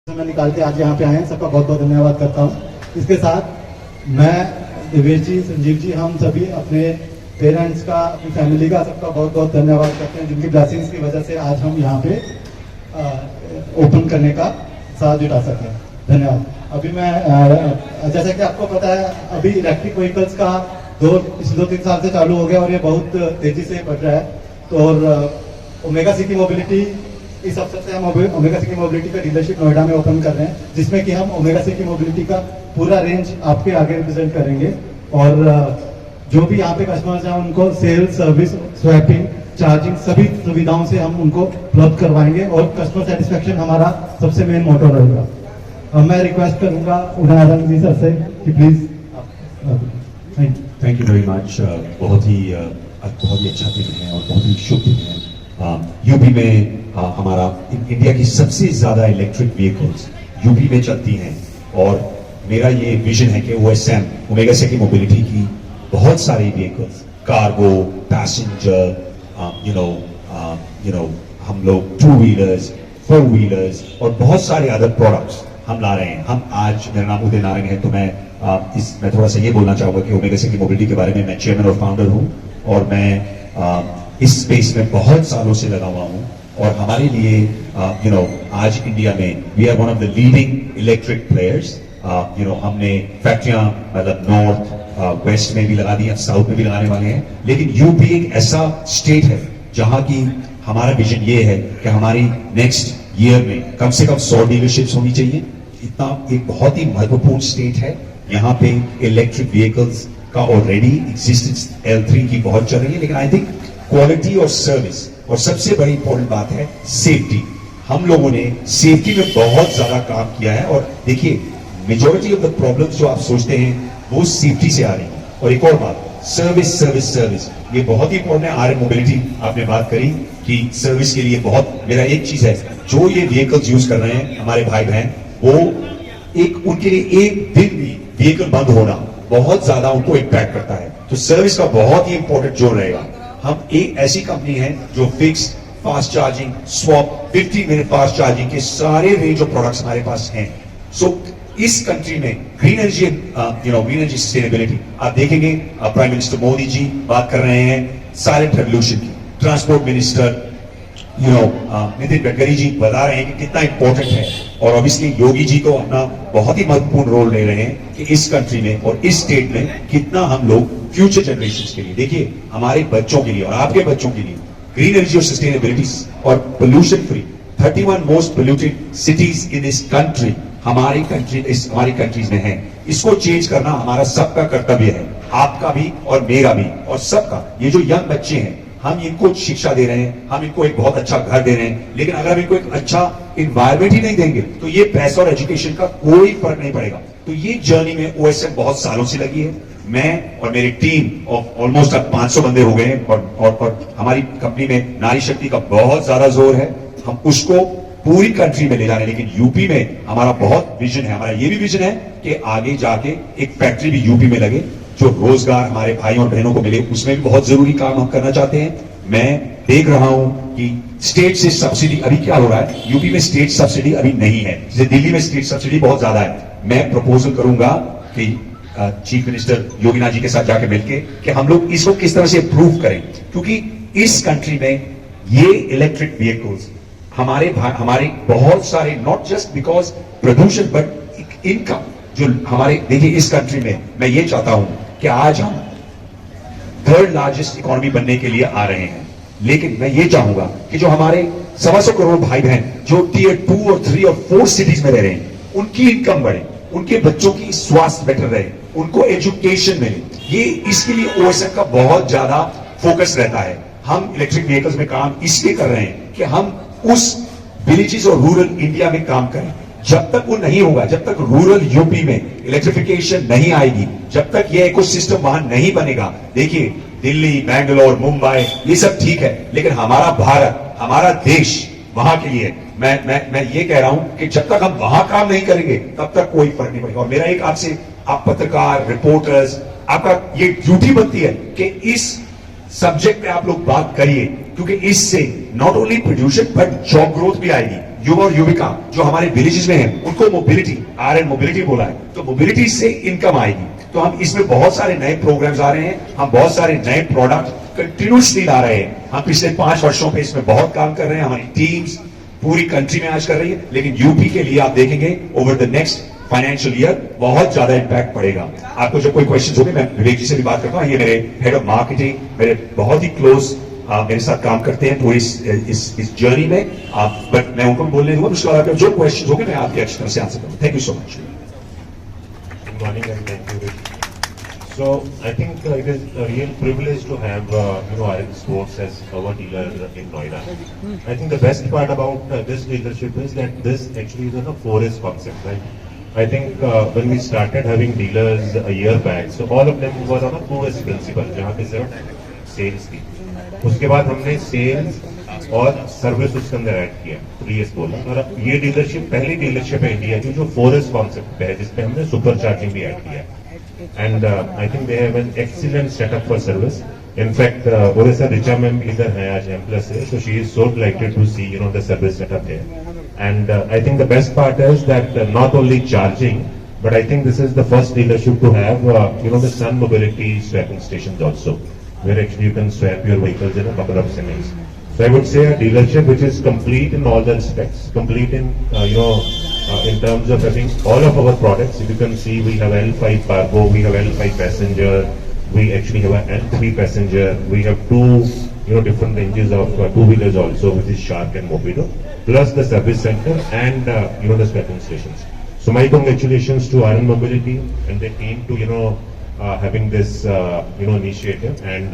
समय निकाल के आज यहाँ पे आए हैं, सबका बहुत बहुत धन्यवाद करता हूँ। इसके साथ मैं दिवेश जी, संजीव जी, हम सभी अपने पेरेंट्स का, अपनी फैमिली का, सबका बहुत बहुत धन्यवाद करते हैं, जिनकी ब्लेसिंग्स की वजह से आज हम यहाँ पे ओपन करने का साथ जुटा सकें। धन्यवाद। अभी मैं जैसा कि आपको पता है, अभी इलेक्ट्रिक व्हीकल्स का पिछले 2-3 साल से चालू हो गया और ये बहुत तेजी से बढ़ रहा है। तो और ओमेगा सिटी मोबिलिटी, इस अवसर से हम ओमेगा सिटी मोबिलिटी का डीलरशिप नोएडा में ओपन कर रहे हैं, जिसमें कि हम ओमेगा सिटी मोबिलिटी का पूरा रेंज आपके आगे रिप्रेजेंट करेंगे। और जो भी यहाँ पे कस्टमर्स हैं उनको सेल्स, सर्विस, स्वैपिंग, चार्जिंग, सभी सुविधाओं से हम उनको उपलब्ध करवाएंगे और कस्टमर सेटिस्फेक्शन हमारा सबसे मेन मोटो रहेगा। मैं रिक्वेस्ट करूंगा उदयनारायण जी सर से कि please. Thank you very much. बहुत ही अच्छा दिन है और बहुत ही शुभ दिन है। यूपी में हमारा इंडिया की सबसे ज्यादा इलेक्ट्रिक व्हीकल्स यूपी में चलती हैं और मेरा ये विजन है कि OSM, ओमेगा सिटी मोबिलिटी की बहुत सारी व्हीकल्स, कार्गो, पैसेंजर, हम लोग 2 व्हीलर्स, 4 व्हीलर्स और बहुत सारे अदर प्रोडक्ट्स हम ला रहे हैं। हम आज, मेरा नाम उदय नारायण है, तो मैं थोड़ा सा ये बोलना चाहूंगा कि ओमेगा सिटी मोबिलिटी के बारे में। मैं चेयरमैन और फाउंडर हूँ और मैं इस स्पेस में बहुत सालों से लगा हुआ हूँ और हमारे लिए आज इंडिया में we are one of the leading electric players. हमने फैक्ट्रियां मतलब नॉर्थ, वेस्ट में भी लगा दी, साउथ में भी लगाने वाले हैं। लेकिन यूपी एक ऐसा स्टेट है जहां की हमारा विजन ये है कि हमारी नेक्स्ट ईयर में कम से कम 100 डीलरशिप्स होनी चाहिए। इतना एक बहुत ही महत्वपूर्ण स्टेट है। यहाँ पे इलेक्ट्रिक व्हीकल्स का ऑलरेडी एग्जिस्टेंस L3 की बहुत चल रही है, लेकिन आई थिंक क्वालिटी और सर्विस और सबसे बड़ी इंपॉर्टेंट बात है सेफ्टी। हम लोगों ने सेफ्टी में बहुत ज्यादा काम किया है और देखिए मेजॉरिटी ऑफ द प्रॉब्लम्स जो आप सोचते हैं वो सेफ्टी से आ रही है। और एक और बात, सर्विस सर्विस सर्विस, ये बहुत ही इंपॉर्टेंट है। RM मोबिलिटी आपने बात करी कि सर्विस के लिए बहुत, मेरा एक चीज है, जो ये व्हीकल्स यूज कर रहे हैं हमारे भाई बहन, वो उनके लिए एक दिन भी व्हीकल बंद होना बहुत ज्यादा उनको इम्पैक्ट करता है। तो सर्विस का बहुत ही इंपॉर्टेंट जोर रहेगा। हम एक ऐसी कंपनी है जो fix, fast charging, swap, 50 minute fast charging के सारे रेंज ऑफ प्रोडक्ट्स हमारे पास हैं। सो इस कंट्री में green energy, green energy sustainability, आप देखेंगे प्राइम मिनिस्टर मोदी जी बात कर रहे हैं साइलेंट रेवोल्यूशन की, ट्रांसपोर्ट मिनिस्टर नितिन गडकरी जी बता रहे हैं कि कितना इंपॉर्टेंट है, और ऑब्वियसली योगी जी को अपना बहुत ही महत्वपूर्ण रोल ले रहे हैं कि इस कंट्री में और इस स्टेट में कितना हम लोग फ्यूचर जनरेशन के लिए, देखिए हमारे बच्चों के लिए और आपके बच्चों के लिए ग्रीन एनर्जी और सस्टेनेबिलिटी और pollution free 31 most polluted cities in this country हमारी कंट्रीज में है। इसको चेंज करना हमारा सबका कर्तव्य है, आपका भी और मेरा भी और सबका। ये जो यंग बच्चे हैं, हम इनको शिक्षा दे रहे हैं, हम इनको एक बहुत अच्छा घर दे रहे हैं, लेकिन अगर हम इनको एक अच्छा इन्वायरमेंट ही नहीं देंगे तो ये पैसा और एजुकेशन का कोई फर्क नहीं पड़ेगा। तो ये जर्नी में OSM बहुत सालों से लगी है। मैं और मेरी टीम ऑलमोस्ट अब 500 बंदे हो गए हैं और हमारी कंपनी में नारी शक्ति का बहुत ज्यादा जोर है। हम उसको पूरी कंट्री में ले जाने, लेकिन यूपी में हमारा बहुत विजन है। हमारा ये भी विजन है कि आगे जाके एक फैक्ट्री भी यूपी में लगे, जो रोजगार हमारे भाइयों और बहनों को मिले। उसमें भी बहुत जरूरी काम हम करना चाहते हैं। मैं देख रहा हूं कि स्टेट से सब्सिडी अभी क्या हो रहा है, यूपी में स्टेट सब्सिडी अभी नहीं है, जैसे दिल्ली में स्टेट सब्सिडी बहुत ज्यादा है। मैं प्रपोजल करूंगा कि चीफ मिनिस्टर योगीनाथ जी के साथ जाके मिलकर कि हम लोग इसको किस तरह से इम्प्रूव करें, क्योंकि इस कंट्री में ये इलेक्ट्रिक व्हीकल्स हमारे बहुत सारे, नॉट जस्ट बिकॉज प्रदूषण बट इनकम जो हमारे, देखिए इस कंट्री में मैं ये चाहता हूं कि आज हम 3rd लार्जेस्ट इकोनॉमी बनने के लिए आ रहे हैं, लेकिन मैं ये चाहूंगा कि जो हमारे 125 करोड़ भाई बहन जो Tier 2 और 3 और 4 सिटीज में रह रहे हैं, उनकी इनकम बढ़े, उनके बच्चों की स्वास्थ्य बेटर रहे, उनको एजुकेशन मिले, ये इसके लिए OSM का बहुत ज्यादा फोकस रहता है। हम इलेक्ट्रिक व्हीकल्स में काम इसलिए कर रहे हैं कि हम उस विलेजेस और रूरल इंडिया में काम करें। जब तक वो नहीं होगा, जब तक रूरल यूपी में इलेक्ट्रिफिकेशन नहीं आएगी, जब तक ये इकोसिस्टम वहां नहीं बनेगा, देखिए दिल्ली, बैंगलोर, मुंबई ये सब ठीक है, लेकिन हमारा भारत, हमारा देश वहां के लिए मैं ये कह रहा हूं कि जब तक हम वहां काम नहीं करेंगे तब तक कोई फर्क नहीं पड़ेगा। और मेरा एक आपसे, आप पत्रकार, रिपोर्टर्स, आपका ये ड्यूटी बनती है कि इस सब्जेक्ट पे आप लोग बात करिए, क्योंकि इससे not only production but job growth भी आएगी। युवा और युविका जो हमारे विलेजेस में हैं उनको मोबिलिटी आर एंड मोबिलिटी बोला है, तो मोबिलिटी से इनकम आएगी। तो हम इसमें बहुत सारे नए प्रोग्राम्स आ रहे हैं, हम बहुत सारे नए प्रोडक्ट कंटिन्यूसली ला रहे हैं। हम पिछले 5 वर्षों पे इसमें बहुत काम कर रहे हैं, हमारी टीम्स पूरी कंट्री में आज कर रही है, लेकिन यूपी के लिए आप देखेंगे over the next financial year बहुत ज्यादा इंपैक्ट पड़ेगा। आपको जब कोई क्वेश्चन होंगे, मैं विवेक जी से भी बात करता हूँ, ये मेरे हेड ऑफ मार्केटिंग मेरे बहुत ही क्लोज मेरे साथ काम करते हैं पूरी इस जर्नी में। बट मैं उनको बोलने दूंगा, उसके बाद जो क्वेश्चन होंगे मैं आपके अच्छी तरह से आंसर करूंगा। Thank you so much. Good morning and thank you. So I think it is a real privilege to have RM Sports as our dealer in Noida. I think the best part about this dealership is that this actually is a forest concept, right? I think when we started having dealers a year back, so all of them was on a forest principle, जहाँ पे सिर्फ sales थी। उसके बाद हमने sales और service उसके अंदर ऐड किया, प्रीवियस बोला, और ये डीलरशिप पहली डीलरशिप है इंडिया की जो फोरेस्ट कॉन्सेप्ट पे है, जिसपे हमने सुपर चार्जिंग भी ऐड किया। And I think they have an excellent setup for service. In fact Odisha Richa ma'am इधर है आज M+ से, so she is so delighted to see the service setup there. And I think the best part is that not only charging, but I think this is the first dealership to have the Sun Mobility swapping stations also, where actually you can swap your vehicles in a couple of seconds. So I would say a dealership which is complete in all the respects, complete in in terms of having all of our products. If you can see, we have L5 cargo, we have L5 passenger, we actually have an L3 passenger, we have two different ranges of two-wheelers also, which is Shark and Mobido, plus the service center and the swapping stations. So my congratulations to RM Mobility and the team to having this initiative, and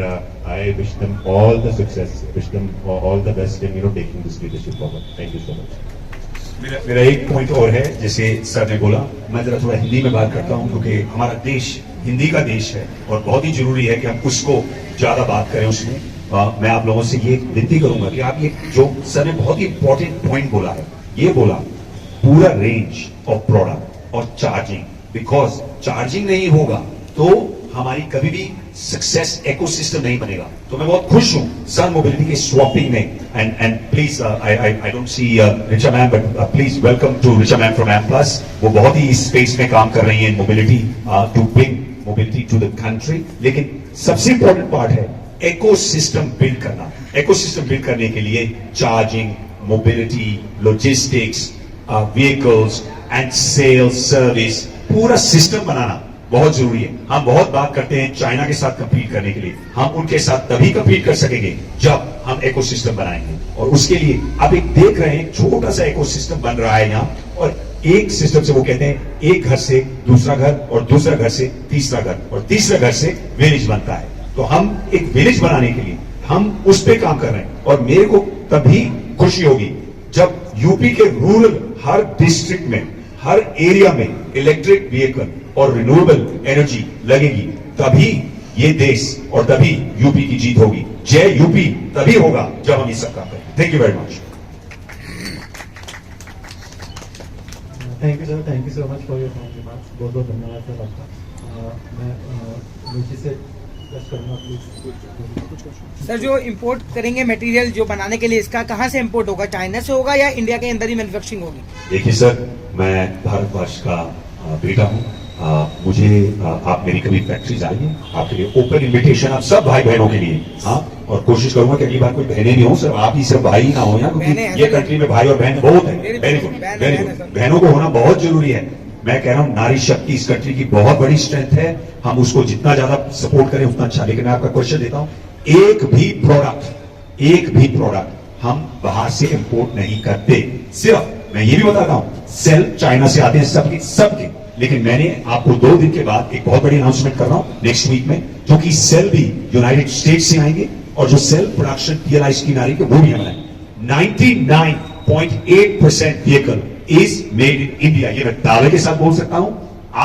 I wish them all the success, wish them all the best in taking this leadership forward. Thank you so much. मेरा एक point और है, जैसे sir ने बोला, मैं जरा थोड़ा हिंदी में बात करता हूँ क्योंकि हमारा देश हिंदी का देश है और बहुत ही जरूरी है कि हम उसको ज्यादा बात करें उसमें। मैं आप लोगों से ये विनती करूंगा कि आप ये जो सर ने बहुत ही इंपॉर्टेंट पॉइंट बोला है, ये बोला पूरा रेंज ऑफ प्रोडक्ट और चार्जिंग, बिकॉज चार्जिंग नहीं होगा तो हमारी कभी भी सक्सेस इकोसिस्टम नहीं बनेगा। तो मैं बहुत खुश हूं सन मोबिलिटी के स्वैपिंग में, and please I don't see Richa ma'am, but please welcome to Richa ma'am from M+। वो बहुत ही इस स्पेस में काम कर रही हैं, mobility to bring mobility to the country. लेकिन सबसे इंपॉर्टेंट पार्ट है इकोसिस्टम बिल्ड करना। इकोसिस्टम बिल्ड करने के लिए charging, mobility, logistics, vehicles and sales, service, पूरा सिस्टम बनाना बहुत जरूरी है। हम बहुत बात करते हैं चाइना के साथ कंपीट करने के लिए, हम उनके साथ तभी कंपीट कर सकेंगे जब हम इकोसिस्टम बनाएंगे, और उसके लिए आप एक देख रहे हैं छोटा सा इकोसिस्टम बन रहा है यहाँ, और एक सिस्टम से वो कहते हैं एक घर से दूसरा घर और दूसरा घर से तीसरा घर और तीसरा घर से विलेज बनता है। तो हम एक विलेज बनाने के लिए हम उस पर काम कर रहे हैं, और मेरे को तभी खुशी होगी जब यूपी के रूरल हर डिस्ट्रिक्ट में, हर एरिया में इलेक्ट्रिक व्हीकल और रिन्यूएबल एनर्जी लगेगी, तभी ये देश और तभी यूपी की जीत होगी। जय यूपी तभी होगा जब हम ये सब काम करें। Thank you very much. Thank you sir, thank you so much for your kind remarks. बहुत बहुत धन्यवाद सर आपका। मैं रुचि से प्रेस करूंगा प्लीज। सर, जो इंपोर्ट करेंगे मटेरियल जो बनाने के लिए, इसका कहाँ से इंपोर्ट होगा? चाइना से होगा या इंडिया के अंदर ही मैन्युफैक्चरिंग होगी? देखिए सर, मैं भारतवर्ष का बेटा हूँ, मुझे आप मेरी कभी फैक्ट्रीज आइए, आपके लिए ओपन इन्विटेशन, आप सब भाई बहनों के लिए। हाँ, और कोशिश करूंगा कि अगली बार कोई बहनें नहीं हो, सिर्फ आप ही सिर्फ भाई ही ना हो यहाँ, क्योंकि ये कंट्री में भाई और बहन बहुत है। Very good, very good. बहनों को होना बहुत जरूरी है। मैं कह रहा हूँ नारी शक्ति इस कंट्री की बहुत बड़ी स्ट्रेंथ है, हम उसको जितना ज्यादा सपोर्ट करें उतना अच्छा। लेकिन मैं आपका क्वेश्चन देता हूँ, एक भी प्रोडक्ट हम बाहर से इंपोर्ट नहीं करते। सिर्फ मैं ये भी बताता हूँ, सेल चाइना से आते हैं सबके। लेकिन मैंने आपको 2 दिन के बाद एक बहुत बड़ी अनाउंसमेंट कर रहा हूं नेक्स्ट वीक में, क्योंकि सेल भी यूनाइटेड स्टेट्स से आएंगे, और जो सेल प्रोडक्शन PLI स्कीम आ रही है वो भी हमारा 99.8% vehicle is made in India. ये मैं दावे के साथ बोल सकता हूं।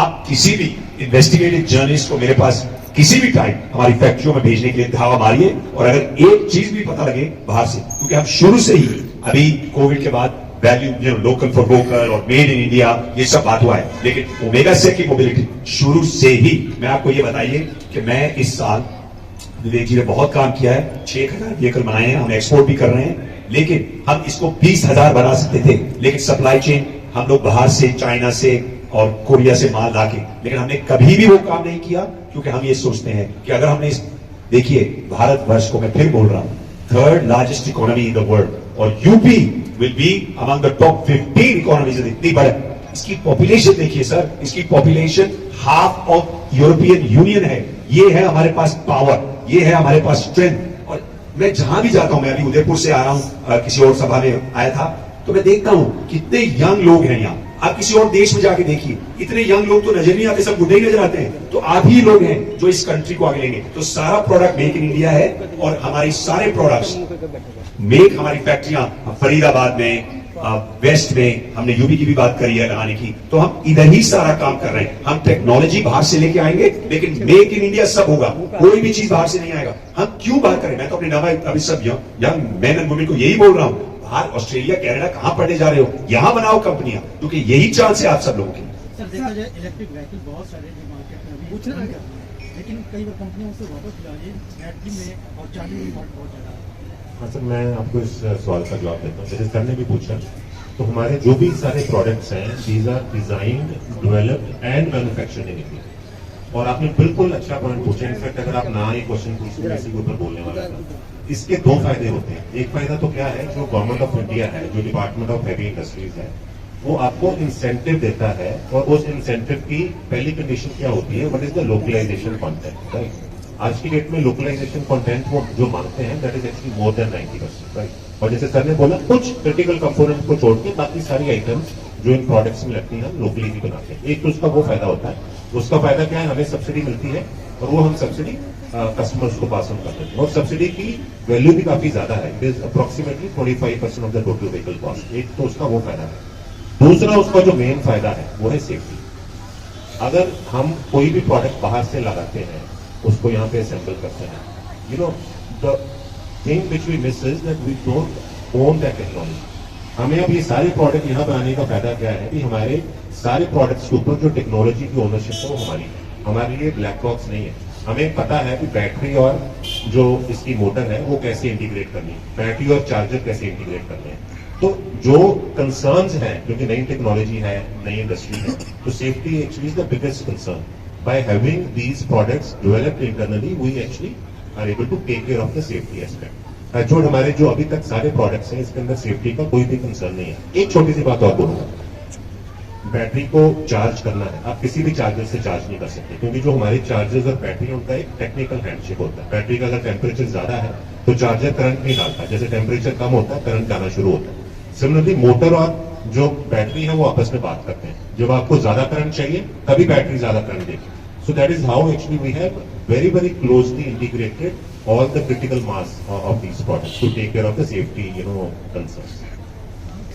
आप किसी भी इन्वेस्टिगेटिव जर्नलिस्ट को मेरे पास किसी भी टाइम हमारी फैक्ट्रियों में भेजने के लिए धावा मारिए, और अगर एक चीज भी पता लगे बाहर से, क्योंकि हम शुरू से ही अभी कोविड के बाद वैल्यू लोकल फॉर वोकल और मेड इन इंडिया ये सब बात हुआ है, लेकिन ओमेगा से की मोबिलिटी शुरू से ही। मैं आपको ये बताइए कि मैं इस साल विवेक जी ने बहुत काम किया है, 6,000 व्हीकल बनाए हैं, हम एक्सपोर्ट भी कर रहे हैं, लेकिन हम इसको 20,000 बना सकते थे, लेकिन सप्लाई चेन हम लोग बाहर से, चाइना से और कोरिया से माल लाके, लेकिन हमने कभी भी वो काम नहीं किया, क्योंकि हम ये सोचते हैं कि अगर हमने देखिए भारतवर्ष को मैं फिर बोल रहा हूं, 3rd largest economy in the world, और UP will be among the top 15 economies. इतनी बड़े, इसकी पॉपुलेशन देखिए सर, इसकी population half of European Union है। ये है हमारे पास पावर, ये है हमारे पास स्ट्रेंथ। और मैं जहां भी जाता हूं, मैं अभी उदयपुर से आया हूं, किसी और सभा में आया था, तो मैं देखता हूं कितने यंग लोग हैं यहाँ। आप किसी और देश में जाके देखिए, इतने यंग लोग तो नजर नहीं आते, सब बुढ़े ही नजर आते हैं। तो आप ही लोग हैं जो इस कंट्री को आगे लेंगे। तो सारा प्रोडक्ट मेक इन इंडिया है, और हमारी सारे प्रोडक्ट्स मेक, हमारी फैक्ट्रियां फरीदाबाद में, वेस्ट में, हमने यूपी की भी बात करी है लगाने की, तो हम इधर ही सारा काम कर रहे हैं। हम टेक्नोलॉजी बाहर से लेके आएंगे, लेकिन मेक इन इंडिया सब होगा, कोई भी चीज बाहर से नहीं आएगा। हम क्यों बात करें? मैं तो अपने नवा अभी सब यंग मैन एंड वुमेन को यही बोल रहा हूं, बाहर ऑस्ट्रेलिया कनाडा कहां पढ़ने जा रहे हो, यहां बनाओ कंपनियां, क्योंकि यही चांस है आप सब लोगों की। सर देखा जाए इलेक्ट्रिक व्हीकल बहुत सारे जो मार्केट में अभी पूछ रहे हैं, लेकिन कई बार कंपनियों से वापस ला रही है बैटरी में और चार्जिंग में बहुत ज़्यादा। हाँ सर, मैं आपको इस सवाल का जवाब देता हूँ। जैसे सर ने भी पूछा, तो हमारे जो भी सारे प्रोडक्ट्स हैं, these are designed, developed and manufactured in India. और आपने बिल्कुल अच्छा पॉइंट पूछा। इनफैक्ट अगर आप ना ये क्वेश्चन पूछते, इसी के ऊपर बोलने वाला था। इसके दो फायदे होते हैं। एक फायदा तो क्या है, जो गवर्नमेंट ऑफ इंडिया है, जो डिपार्टमेंट ऑफ हैवी इंडस्ट्रीज है, वो आपको इंसेंटिव देता है, और उस इंसेंटिव की पहली कंडीशन क्या होती है, what is the localisation content, right. आज की डेट में लोकलाइजेशन कंटेंट वो जो मांगते हैं, that is actually more than 90%, right. और जैसे सर ने बोला, कुछ क्रिटिकल कंपोनेंट को छोड़ के बाकी सारी आइटम्स जो इन प्रोडक्ट्स में लगती हैं, हम लोकली भी बनाते हैं। एक तो उसका वो फायदा होता है। उसका फायदा क्या है, हमें सब्सिडी मिलती है, और वो हम सब्सिडी कस्टमर्स को पास ऑन करते हैं, और सब्सिडी की वैल्यू भी काफी ज्यादा है। It is approximately 25% of the total vehicle cost. एक तो उसका वो फायदा है। दूसरा उसका जो मेन फायदा है वो है सेफ्टी। अगर हम कोई भी प्रोडक्ट बाहर से लगाते हैं, उसको यहाँ पे असेंबल करते हैं, you know the thing which we miss is that we don't own that technology. हमें अब ये सारे प्रोडक्ट यहाँ बनाने का फायदा क्या है कि हमारे सारे प्रोडक्ट्स के ऊपर जो टेक्नोलॉजी की ओनरशिप है वो हमारी है। हमारे लिए ब्लैक बॉक्स नहीं है। हमें पता है कि बैटरी और जो इसकी मोटर है वो कैसे इंटीग्रेट करनी है, बैटरी और चार्जर कैसे इंटीग्रेट करने हैं। तो जो कंसर्न्स हैं, क्योंकि नई टेक्नोलॉजी है, नई इंडस्ट्री है, तो safety actually is the biggest concern. By having these products developed internally, we actually are able to take care of the safety aspect. जो हमारे जो अभी तक सारे प्रोडक्ट्स हैं, इसके अंदर सेफ्टी का कोई भी कंसर्न नहीं है। एक छोटी सी बात और बोलूंगा, बैटरी को चार्ज करना है, आप किसी भी चार्जर से चार्ज नहीं कर सकते, क्योंकि जो हमारे चार्जर्स और बैटरी उनका एक टेक्निकल हैंडशेक होता है। बैटरी का अगर टेम्परेचर ज्यादा है तो चार्जर करंट नहीं डालता, जैसे टेम्परेचर कम होता है करंट जाना शुरू होता है। सिमिलरली मोटर और जो बैटरी है वो आपस में बात करते हैं। जब आपको ज्यादा करंट चाहिए तभी बैटरी ज्यादा करंट देगी। So that is how actually we have very very closely integrated all the critical mass of these products to take care of the safety, concerns.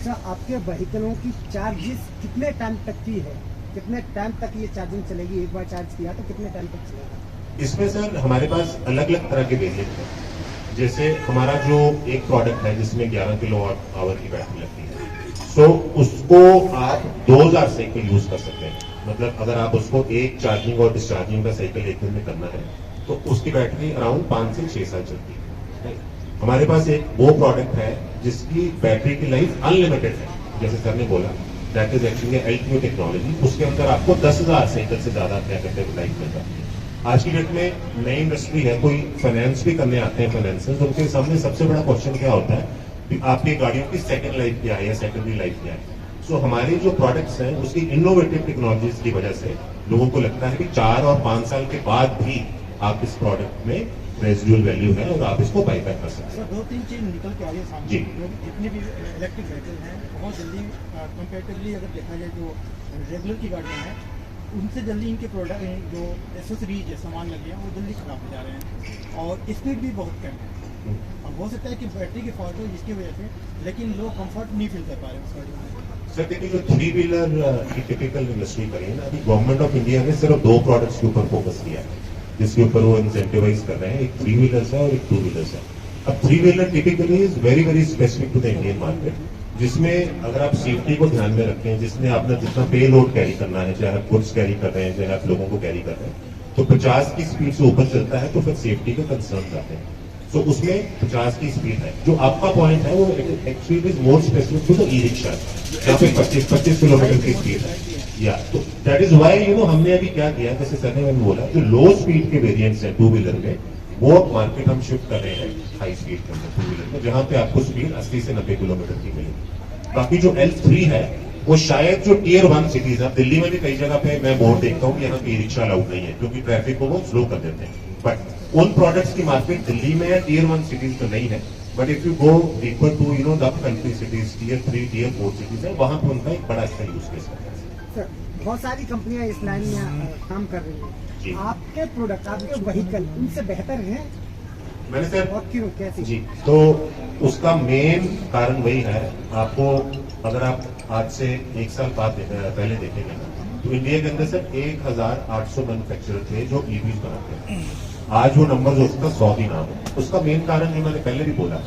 Sir आपके व्हीकलों की चार्जेस कितने टाइम तक की है, कितने टाइम तक ये चार्जिंग चलेगी? एक बार चार्ज किया तो कितने टाइम तक चलेगा? इसमें सर हमारे पास अलग अलग तरह के वेरिएंट हैं। जैसे हमारा जो एक प्रोडक्ट है जिसमें 11 किलोवाट आवर की बैटरी लगती है, सो उसको आप 2000 साइकिल यूज कर सकते हैं। मतलब अगर आप उसको एक चार्जिंग और डिस्चार्जिंग का साइकिल एक दिन में करना है तो उसकी बैटरी अराउंड 5 से 6 साल चलती है। हमारे पास एक वो प्रोडक्ट है जिसकी बैटरी की लाइफ अनलिमिटेड है, जैसे सर ने बोला, दैट इज एक्चुअली एल्ट्रियो टेक्नोलॉजी। उसके अंदर आपको 10,000 साइकिल से ज्यादा क्या कहते हैं लाइफ मिल जाती है। आज की डेट में नई इंडस्ट्री है, कोई फाइनेंस भी करने आते हैं फाइनेंसर्स, उनके सामने सबसे बड़ा क्वेश्चन क्या होता है कि आपकी गाड़ियों की सेकंड लाइफ क्या है या सेकेंडरी लाइफ क्या है। सो हमारे जो प्रोडक्ट्स हैं उसकी इनोवेटिव टेक्नोलॉजीज की वजह से लोगों को लगता है कि 4 और 5 साल के बाद भी आप इस प्रोडक्ट में रेजिडुअल वैल्यू है और आप इसको बाईबैक कर सकते हैं। सर 2-3 चीज निकल के आ रही है सामने, जी। जितने भी इलेक्ट्रिक व्हीकल हैं बहुत जल्दी कंपेरेटिवली अगर देखा जाए जो रेगुलर की गाड़ियाँ हैं उनसे जल्दी इनके प्रोडक्ट जो एसेसरीज है सामान लगे हैं वो जल्दी खराब हो जा रहे हैं और स्पीड भी बहुत कम है। अब हो सकता है कि बैटरी की फॉल्ट हो जिसकी वजह से, लेकिन लोग कंफर्ट नहीं फील कर पा रहे उस गाड़ी में। सर देखिए, जो 3 व्हीलर की टिपिकल इंडस्ट्री करी है ना, अभी गवर्नमेंट ऑफ इंडिया ने सिर्फ 2 प्रोडक्ट्स के ऊपर फोकस किया है जिसके ऊपर वो इंसेंटिवाइज कर रहे हैं। एक 3 व्हीलर्स है और एक 2 व्हीलर्स है। अब 3 wheeler typically is very very specific to the Indian market, जिसमें अगर आप सेफ्टी को ध्यान में रखें, जिसमें आपने जितना पे लोड कैरी करना है, चाहे आप गुड्स कैरी कर रहे हैं, चाहे आप लोगों को कैरी कर रहे हैं, तो 50 की स्पीड से ऊपर चलता है तो फिर सेफ्टी के कंसर्न आते हैं। तो उसमें 50 की स्पीड है। जो आपका पॉइंट है वो actually is more specific to the e rickshaw, जहाँ पे 25 किलोमीटर की स्पीड है। या तो दैट इज वाई हमने अभी क्या किया, जैसे सर ने मैंने बोला, जो लो स्पीड के वेरिएंट्स हैं टू व्हीलर में, वो मार्केट हम शिफ्ट कर रहे हैं हाई स्पीड के अंदर टू व्हीलर में, जहां पे आपको स्पीड 80 से 90 किलोमीटर की मिलेगी। बाकी जो L3 है वो शायद जो टियर 1 सिटीज है, दिल्ली में भी कई जगह पे मैं बोर्ड देखता हूँ यहाँ पे ई रिक्शा अलाउड नहीं है क्योंकि ट्रैफिक को वो स्लो कर देते हैं। बट उन प्रोडक्ट्स की मार्केट दिल्ली में है, टियर 1 सिटीज तो नहीं है। But if you go deeper to the country cities, tier 3 tier 4 cities है, वहां पे उनका एक बड़ा अच्छा यूज केस है। सर, बहुत सारी कंपनियां इस लाइन में काम कर रही जी। हैं। आपके प्रोडक्ट, आपके व्हीकल उनसे बेहतर हैं मैंने सर और क्यों, कैसे? जी, तो उसका मेन कारण वही है। आपको अगर आप आज से 1 साल बाद पहले देखेंगे ना, तो इंडिया के अंदर सिर्फ 1800 मैन्युफैक्चरर थे जो ईवीज बनाते हैं। आज वो नंबर जो उसका 100 भी नाम है। उसका मेन कारण जो मैंने पहले भी बोला,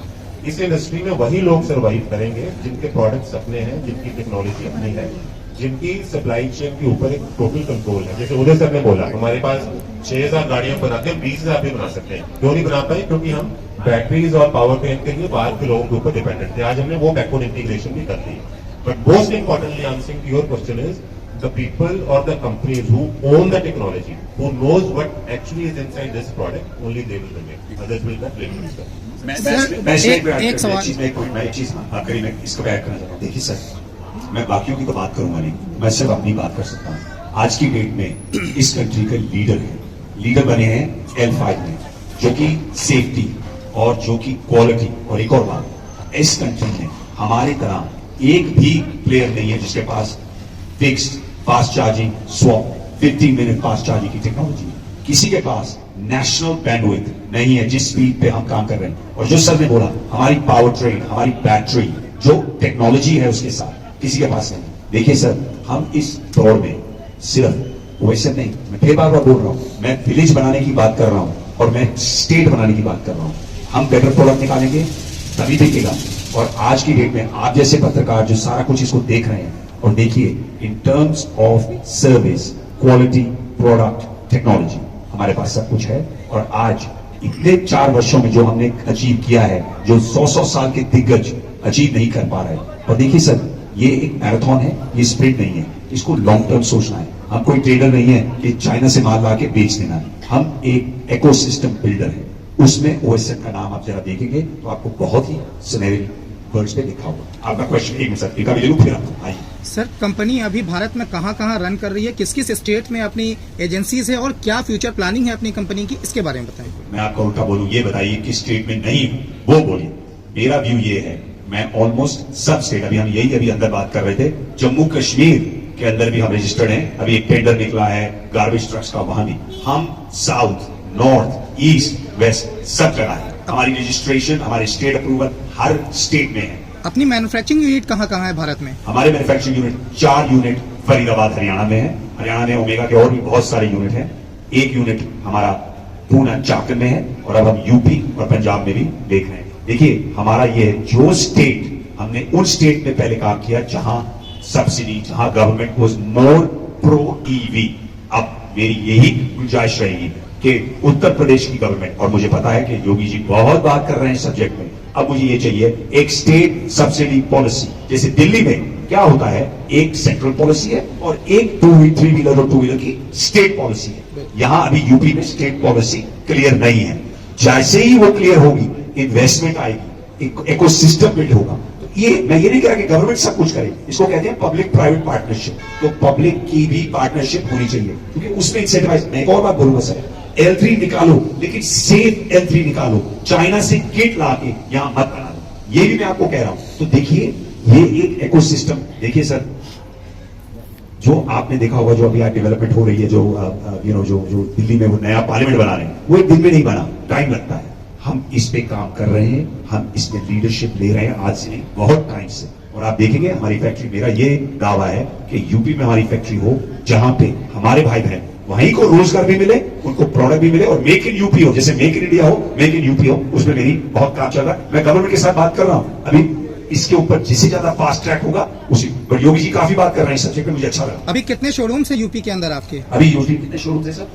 इस इंडस्ट्री में वही लोग सर्वाइव करेंगे जिनके प्रोडक्ट्स अपने हैं, जिनकी टेक्नोलॉजी अपनी है, जिनकी सप्लाई चेन के ऊपर एक टोटल कंट्रोल है। जैसे उदय सर ने बोला, हमारे पास 6000 गाड़ियां बनाते हैं, 20000 भी बना सकते हैं। क्यों नहीं बना पाए? क्योंकि हम बैटरीज और पावर बैंक के लिए बाहर के लोगों के ऊपर डिपेंडेंट थे। आज हमने वो बैकवर्ड इंटीग्रेशन भी कर दी। But most importantly answering to your question is the people or the companies who own the technology, who knows what actually is inside this product, only they will remain. Others will not remain. एक चीज आखिरी में इसको add करना चाहता हूँ। देखिए sir, मैं बाकियों की तो बात करूंगा नहीं, मैं सिर्फ अपनी बात कर सकता हूँ। आज की डेट में इस कंट्री के लीडर बने हैं L5 में, जो कि सेफ्टी और जो कि क्वालिटी, और एक और बात, इस कंट्री में हमारी तरह एक भी प्लेयर नहीं है जिसके पास fixed fast charging swap 15 minute fast charging की टेक्नोलॉजी है। किसी के पास नेशनल बैंडविड्थ नहीं है जिस स्पीड पे हम काम कर रहे हैं। और जो सर ने बोला, हमारी पावर ट्रेन, हमारी बैटरी, जो टेक्नोलॉजी है उसके साथ किसी के पास नहीं। देखिए सर, हम इस दौर में सिर्फ वैसे नहीं, मैं फिर बार बार बोल रहा हूं, मैं विलेज बनाने की बात कर रहा हूं और मैं स्टेट बनाने की बात कर रहा हूं। हम बेटर प्रोडक्ट निकालेंगे तभी बिकेगा। और आज की डेट में आप जैसे पत्रकार जो सारा कुछ इसको देख रहे हैं, और देखिए, in terms of service, quality, product, technology, हमारे पास सब कुछ है। और आज इतने 4 वर्षों में जो हमने अचीव किया है, जो 100 साल के दिग्गज अचीव नहीं कर पा रहे। और देखिए सर, ये एक मैराथन है, ये स्प्रिंट नहीं है। इसको लॉन्ग टर्म सोचना है। हम कोई ट्रेडर नहीं है कि चाइना से माल ला के बेच देना है। हम एक इकोसिस्टम बिल्डर है। उसमें OSM का नाम आप जरा देखेंगे तो आपको बहुत ही सुनहरी वर्ड्स पे लिखा होगा। आपका क्वेश्चन एक मिनट सर, एक भी ले लूं फिर आपको आइए। सर, कंपनी अभी भारत में कहां रन कर रही है, किस किस स्टेट में अपनी एजेंसीज है और क्या फ्यूचर प्लानिंग है अपनी कंपनी की, इसके बारे में बताइए। मैं आपको उल्टा बोलूं, ये बताइए किस स्टेट में नहीं हूं, वो बोलिए। मेरा व्यू ये है, मैं ऑलमोस्ट सब स्टेट, अभी अंदर बात कर रहे थे, जम्मू कश्मीर के अंदर भी हम रजिस्टर्ड हैं। अभी एक टेंडर निकला है गार्बेज ट्रक्स का, वहां भी हम साउथ, नॉर्थ, ईस्ट, वेस्ट सब जगह है। हमारी रजिस्ट्रेशन, हमारे स्टेट अप्रूवल हर स्टेट में है। अपनी मैन्युफैक्चरिंग यूनिट कहाँ है भारत में? हमारे manufacturing unit 4 unit Faridabad Haryana में है। हरियाणा में ओमेगा के और भी बहुत सारे यूनिट हैं। एक यूनिट हमारा पूना चाकन में है, और अब हम यूपी और पंजाब में भी देख रहे हैं। देखिए, हमारा ये जो स्टेट, हमने उन स्टेट में पहले काम किया जहां सब्सिडी, जहां government was more pro EV. अब मेरी यही गुंजाइश रहेगी कि उत्तर प्रदेश की गवर्नमेंट, और मुझे पता है कि योगी जी बहुत बात कर रहे हैं सब्जेक्ट में, अब मुझे ये चाहिए एक स्टेट सब्सिडी पॉलिसी। जैसे दिल्ली में क्या होता है, एक सेंट्रल पॉलिसी है और एक 3 व्हीलर और 2 व्हीलर की स्टेट पॉलिसी है। यहां अभी यूपी में स्टेट पॉलिसी क्लियर नहीं है। जैसे ही वो क्लियर होगी, इन्वेस्टमेंट आएगी, इकोसिस्टम बिल्ड होगा। तो ये मैं ये नहीं कह रहा कि गवर्नमेंट सब कुछ करे, इसको कहते हैं पब्लिक प्राइवेट पार्टनरशिप। तो पब्लिक की भी पार्टनरशिप होनी चाहिए, क्योंकि उसमें इंसेंटिवाइज। मैं एक और बात बोलूंगा सर, L3 निकालो, लेकिन सेफ L3 निकालो। चाइना से किट लाके यहां मत बना दो, ये भी मैं आपको कह रहा हूं। तो देखिए, ये एक इकोसिस्टम। देखिए सर, जो आपने देखा होगा, जो अभी आज डेवलपमेंट हो रही है, जो दिल्ली में वो नया पार्लियामेंट बना रहे हैं, वो एक दिन में नहीं बना, टाइम लगता है। हम इस पे काम कर रहे हैं, हम इसमें लीडरशिप ले रहे हैं, आज से नहीं बहुत टाइम से। और आप देखेंगे हमारी फैक्ट्री, मेरा ये दावा है कि यूपी में हमारी फैक्ट्री हो, जहां पे हमारे भाई बहन वहीं को रोजगार भी मिले, उनको प्रोडक्ट भी मिले, और मेक इन यूपी हो, जैसे मेक इन इंडिया हो, मेक इन यूपी हो। उसमें मेरी बहुत काम चल रहा है। मैं गवर्नमेंट के साथ बात कर रहा हूं अभी इसके ऊपर, जिससे ज्यादा फास्ट ट्रैक होगा उसी। बट योगी जी काफी बात कर रहे हैं सब्जेक्ट में, मुझे अच्छा लगा। अभी कितने शोरूम्स है यूपी के अंदर आपके? अभी यूपी कितने शोरूम है सर?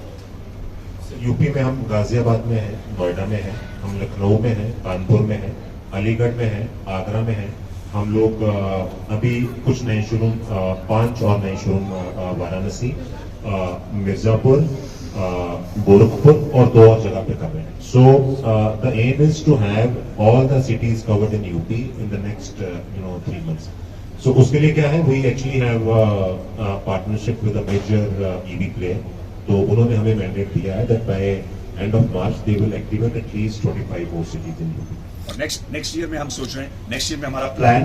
यूपी में हम गाजियाबाद में हैं, नोएडा में हैं, हम लखनऊ में हैं, कानपुर में हैं, अलीगढ़ में हैं, आगरा में हैं। हम लोग अभी कुछ नए शोरूम 5 और नए शोरूम वाराणसी, मिर्जापुर, गोरखपुर और 2 और जगह पे कर रहे हैं। So the aim is to have all the cities covered in UP in the next 3 months. So उसके लिए क्या है, we actually have partnership with a major EV player. तो उन्होंने हमें मैंडेट दिया है that by end of March they will activate at least 25 more cities in UP. और नेक्स्ट ईयर में हम सोच रहे हैं, नेक्स्ट ईयर में हमारा प्लान,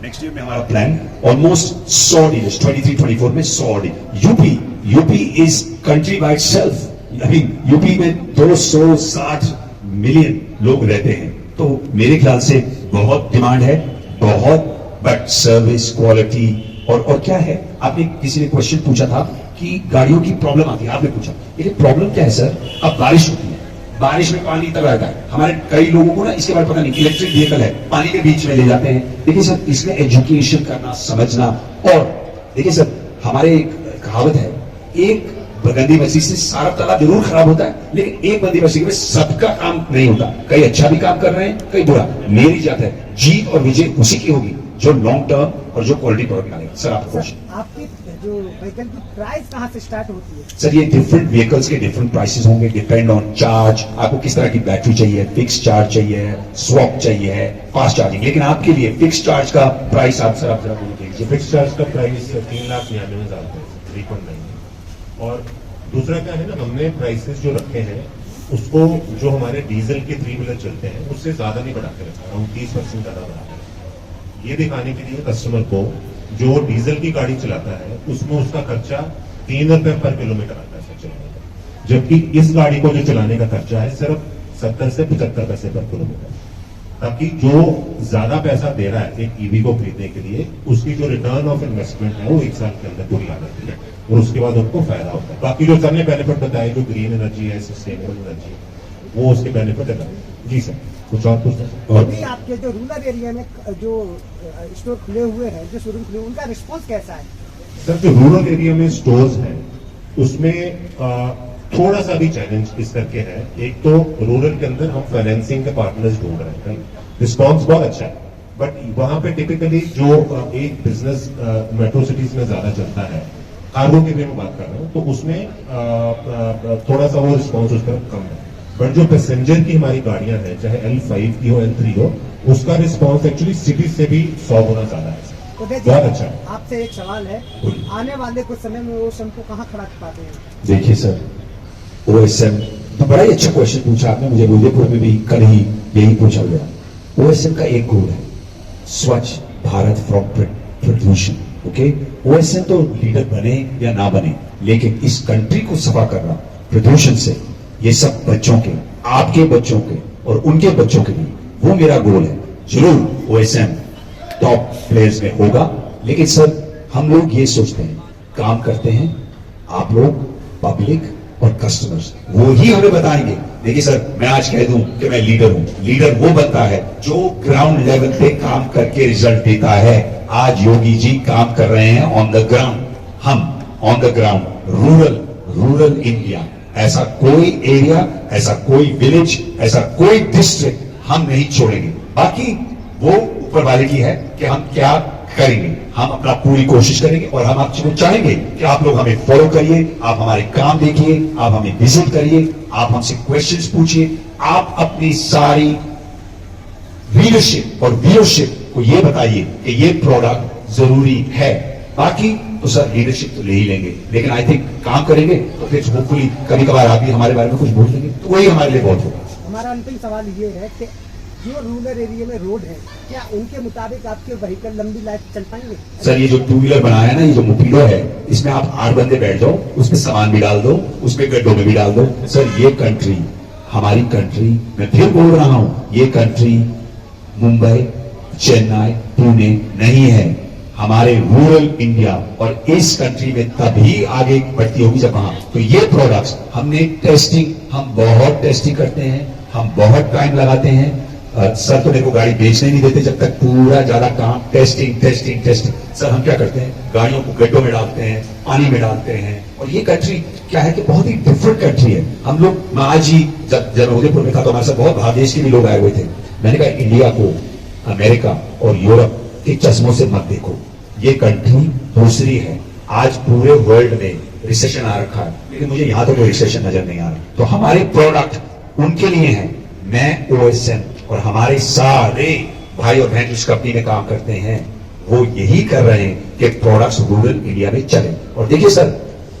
नेक्स्ट ईयर में हमारा प्लान ऑलमोस्ट 100 डीलर्स, 23-24 में 100 dealer. UP is country by itself. I mean UP में 260 मिलियन लोग रहते हैं, तो मेरे ख्याल से बहुत डिमांड है, बहुत. बट सर्विस क्वालिटी और क्या है, आपने किसी ने क्वेश्चन पूछा था कि गाड़ियों की प्रॉब्लम आती है, आपने पूछा लेकिन प्रॉब्लम क्या है सर, अब बारिश होती है, बारिश में पानी तक रहता है. हमारे कई लोगों को ना इसके बारे में पता नहीं, इलेक्ट्रिक व्हीकल है, पानी के बीच में ले जाते हैं. देखिए सर, इसमें एजुकेशन करना, समझना. और देखिए सर, हमारे एक कहावत है, एक गंदी मछली से सारा तालाब जरूर खराब होता है, लेकिन एक गंदी मछली में सबका काम नहीं होता. कई अच्छा भी काम कर रहे हैं, कई बुरा. मेरी जात है, जीत और विजय उसी की होगी जो लॉन्ग टर्म और जो क्वालिटी प्रोडक्ट निकालेगा. सर आपका क्वेश्चन, आपकी जो व्हीकल की प्राइस कहाँ से स्टार्ट होती है? सर ये डिफरेंट व्हीकल्स के डिफरेंट प्राइसेस होंगे, डिपेंड ऑन चार्ज. आपको किस तरह की बैटरी चाहिए, फिक्स चार्ज चाहिए, स्वैप चाहिए है, फास्ट चार्जिंग. लेकिन आपके लिए फिक्स चार्ज का प्राइस आप जरा बोल दीजिए. फिक्स चार्ज का प्राइस 3,99,000 3.9. और दूसरा क्या है ना, हमने प्राइसेस जो रखे हैं उसको जो हमारे डीजल के 3 व्हीलर चलते हैं उससे ज्यादा नहीं बढ़ा के रखा, हम 30% ज्यादा बढ़ा के रखा. ये दिखाने के लिए कस्टमर को जो डीजल की गाड़ी चलाता है उसमें उसका खर्चा 3 रुपए पर किलोमीटर आता है सर चलाने का, जबकि इस गाड़ी को जो चलाने का खर्चा है सिर्फ 70 से 75 पैसे पर किलोमीटर. ताकि जो ज्यादा पैसा दे रहा है एक ईवी को खरीदने के लिए, उसकी जो रिटर्न ऑफ इन्वेस्टमेंट है वो 1 साल के अंदर पूरी आ जाती है और उसके बाद उनको फायदा होता है. बाकी जो सर ने बेनिफिट बताए, जो ग्रीन एनर्जी है, सस्टेनेबल एनर्जी, वो उसके बेनिफिट है. जी सर, कुछ और पूछना? अभी आपके जो रूरल एरिया में जो स्टोर खुले हुए हैं, जो शोरूम खुले, उनका रिस्पॉन्स कैसा है? सर जो रूरल एरिया में स्टोर्स हैं उसमें थोड़ा सा भी चैलेंज इस करके है. एक तो रूरल के अंदर हम फाइनेंसिंग के पार्टनर्स ढूंढ रहे हैं, रिस्पॉन्स बहुत अच्छा है, बट वहां पे टिपिकली जो एक बिजनेस मेट्रो सिटीज में ज्यादा चलता है, कार्गो की भी मैं बात कर रहा हूँ, तो उसमें थोड़ा सा वो रिस्पॉन्स उस तरफ कम है. बट जो पैसेंजर की हमारी गाड़ियां हैं, चाहे L5 की हो, L3 हो, उसका रिस्पॉन्स एक्चुअली सिटी से भी 100 गुना ज्यादा है. बहुत अच्छा है. आपसे एक सवाल है, आने वाले कुछ समय में वो शम को कहाँ खड़ा पाते हैं? देखिए सर, OSM तो बड़ा ही अच्छा क्वेश्चन पूछा आपने. मुझे उदयपुर में भी कल ही यही पूछा गया. OSM का एक गोल है, स्वच्छ भारत फ्रॉम प्रदूषण. ओके, OSM तो लीडर बने या ना बने, लेकिन इस कंट्री को सफा करना प्रदूषण से, ये सब बच्चों के, आपके बच्चों के और उनके बच्चों के लिए, वो मेरा गोल है. जरूर OSM टॉप प्लेयर्स में होगा, लेकिन सर हम लोग ये सोचते हैं, काम करते हैं, आप लोग पब्लिक और कस्टमर्स वो ही हमें बताएंगे. देखिए सर, मैं आज कह दूं कि मैं लीडर हूं, लीडर वो बनता है जो ग्राउंड लेवल पे काम करके रिजल्ट देता है. आज योगी जी काम कर रहे हैं ऑन द ग्राउंड, हम on the ground. Rural India, ऐसा कोई एरिया, ऐसा कोई विलेज, ऐसा कोई डिस्ट्रिक्ट हम नहीं छोड़ेंगे. बाकी वो ऊपर वाले की है कि हम क्या करेंगे. हम अपना पूरी कोशिश करेंगे और हम आपको चाहेंगे कि आप लोग हमें फॉलो करिए, आप हमारे काम देखिए, आप हमें विजिट करिए, आप हमसे क्वेश्चंस पूछिए, आप अपनी सारी रीडरशिप और व्यूअरशिप को ये बताइए कि ये प्रोडक्ट जरूरी है. बाकी तो सर लीडरशिप तो ले ही लेंगे, लेकिन आई थिंक काम करेंगे तो फिर होपफुली कभी कभार आप भी हमारे बारे में कुछ बोल देंगे, तो वही हमारे लिए बहुत होगा. हमारा अंतिम सवाल ये है कि जो रूरल एरिया में रोड है, क्या उनके मुताबिक आपके व्हीकल लंबी लाइफ चल पाएंगे? सर ये जो 2 व्हीलर बनाया ना, ये जो मोपीडो है, इसमें आप 8 बंदे बैठ जाओ, उसमें सामान भी डाल दो, उसमें गड्ढों में भी डाल दो. सर ये कंट्री, हमारी कंट्री, मैं फिर बोल रहा हूं, ये कंट्री मुंबई, चेन्नई, पुणे नहीं है. हमारे रूरल इंडिया और इस कंट्री में तभी आगे बढ़ती होगी जब वहां, तो ये प्रोडक्ट्स हमने टेस्टिंग, हम बहुत टेस्टिंग करते हैं, हम बहुत टाइम लगाते हैं. सर तो मेरे को गाड़ी बेचने नहीं देते जब तक पूरा ज्यादा काम टेस्टिंग टेस्टिंग टेस्टिंग। सर हम क्या करते हैं, गाड़ियों को गड्ढों में डालते हैं, पानी में डालते हैं। और ये कंट्री क्या है कि बहुत ही डिफरेंट कंट्री है। हम लोग, मैं आज ही जब उदयपुर में था तो हमारे साथ बहुत बाहर देश के भी लोग आए हुए थे। मैंने कहा इंडिया को अमेरिका और यूरोप के चश्मों से मत देखो, ये कंट्री दूसरी है। आज पूरे वर्ल्ड में रिसेशन आ रखा है, लेकिन मुझे यहां तो कोई रिसेशन नजर नहीं आ रहा। तो हमारे प्रोडक्ट उनके लिए हैं। मैं OSM और हमारे सारे भाई और बहन जिस कंपनी में काम करते हैं वो यही कर रहे हैं कि प्रोडक्ट्स रूरल इंडिया में चले। और देखिए सर,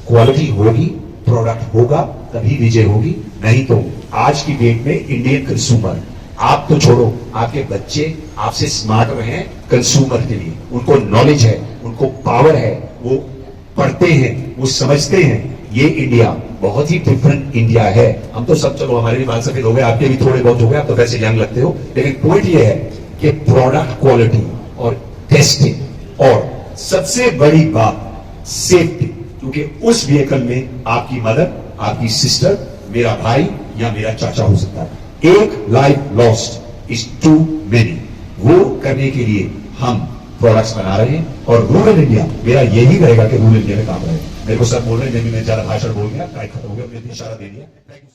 क्वालिटी होगी, प्रोडक्ट होगा, तभी विजय होगी। नहीं तो आज की डेट में इंडियन कंज्यूमर, आप तो छोड़ो, आपके बच्चे आपसे स्मार्टर हैं कंज्यूमर के लिए। उनको नॉलेज है, उनको पावर है, वो पढ़ते हैं, वो समझते हैं। ये इंडिया बहुत ही डिफरेंट इंडिया है। हम तो सब, चलो हमारे भी बाल सफेद हो गए, आपके भी थोड़े बहुत हो गए, आप तो वैसे यंग लगते हो, लेकिन पॉइंट ये है कि प्रोडक्ट क्वालिटी और टेस्टिंग और सबसे बड़ी बात सेफ्टी, क्योंकि उस व्हीकल में आपकी मदर, आपकी सिस्टर, मेरा भाई या मेरा चाचा हो सकता है। एक life lost is too many. वो करने के लिए हम प्रोडक्ट्स बना रहे हैं। और रूरल इंडिया मेरा यही रहेगा कि रूरल इंडिया में काम रहे। मेरे को सब बोल रहे हैं, मैं ज्यादा भाषण बोल गया, टाइम खत्म हो गया, मुझे इशारा दे दिया। Thank you.